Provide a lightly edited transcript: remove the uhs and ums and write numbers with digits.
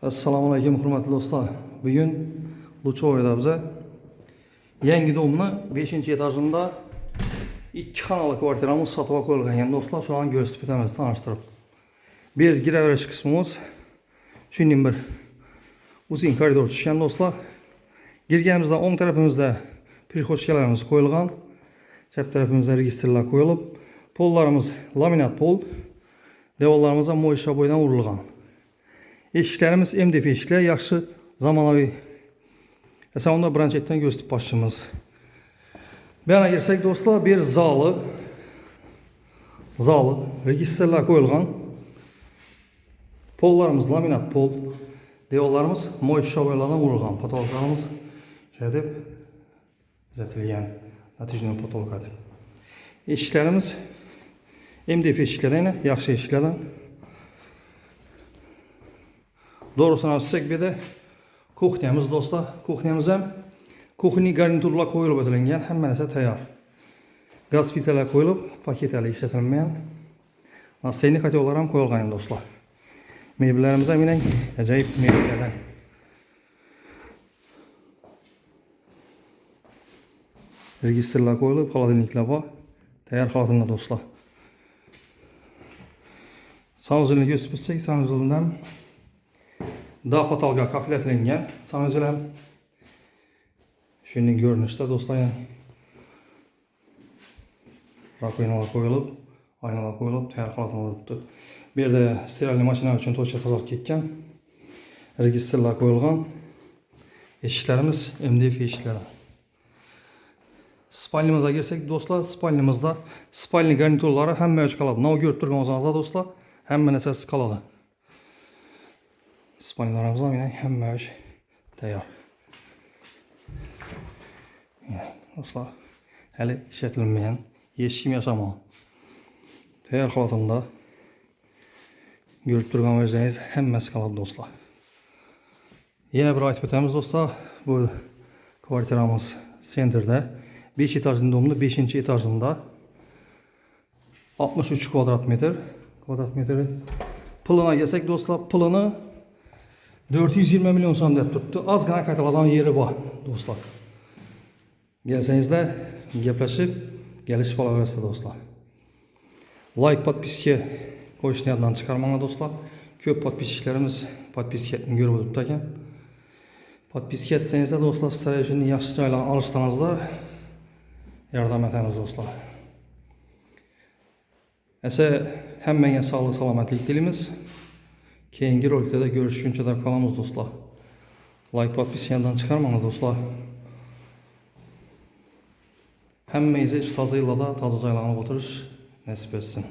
Assalomu alaykum hurmatli do'stlar. Bugun Luchovoyda biza yangi domni 5-etajında 2 xonali kvartiramiz sotuvga qo'yilgan. Endi do'stlar, shu an ko'rsatib o'tamiz, tanishtirib. Bir giraverish qismimiz shunday bir uzun koridor tushgan do'stlar. Girganimizda o'ng tarafimizda prixodkalarimiz qo'yilgan. Chap tarafimizda registrlar qo'yilib, pollarimiz laminat pol, devorlarimizda mo'ysha bo'ydan urilgan. Eshiklarimiz MDF eshiklar, yaxshi zamonaviy. Sonda branchetdan gösterib başlayımız. Bu yana girsek do'stlar, bir zalı registrlar qo'yilgan. Pollarimiz laminat pol, devorlarimiz mo'ysha bo'ylardan urilgan. Patologlarimiz şöyle deb zatilgan natijali patologlar. Eshiklarimiz MDF eshiklardan, yaxshi eshiklardan. Doğrusunu açsak bir de kuxnyamiz do'stlar. Kuxnyamiz ham kuxni garniturlar qo'yilib o'tilgan, hamma narsa tayyor. Gaz plitalar qo'yilib, paketlar ishlatilmagan. Настойный котелlar ham qo'yilgan do'stlar. Mebellarimiz ham yine ajoyib mebellardan. Registrlar qo'yilib, холодильникlar bor. Tayyor holatda do'stlar. Sanuzilni ko'rsatib o'tsak, sanuzildan da patalga kaplatlangan sanuzil ham shunday ko'rinishda do'stlar. Rakovinalar qo'yilib, aynalar qo'yilib, tayyor holatda turibdi. Bu yerda stiralniy mashina uchun to'cha tozalab ketgan. Registrlar qo'yilgan. Eshiklarimiz MDF eshiklar. Spalnimizga girsak do'stlar, spalnimizda spalni garniturlari hamma joyga qoladi. Nav ko'rib turganingizda do'stlar, hamma narsasi qoladi. Spalnalarımız yine hamma iş tayyor. Do'stlar, hali ishlatilmagan, yechim yasamagan. Tayyor holatda ko'rib turgan o'zingiz hammasi qoladi do'stlar. Yana bir aytib o'tamiz do'stlar, bu kvartiramiz sentrda 5 etajli domda 5-etajında 63 kvadrat metr. Puluna gelsek do'stlar, pulini 420 milyon so'm deb turibdi. Ozgina qaytariladigan yeri bor do'stlar. Gelsangizlar, gaplashib, kelishib olaverasizlar do'stlar. Like, podpiska qo'yishni yoddan chiqarmanglar do'stlar. Ko'p podpischilarimiz podpiskani ko'rib o'tibdi ekan. Podpiska etsangizlar do'stlar, sizlar uchun yaxshi joylarni olishingizda yordam etamiz do'stlar. Esa hammaga sog'lik, salomatlik tilaymiz. Keyingi roliklarda görüşguncha deb qolamiz do'stlar. Like, podpiskadan chiqarmanglar do'stlar. Hammangizga toza yillarda toza joylarga o'tirish nasib etsin.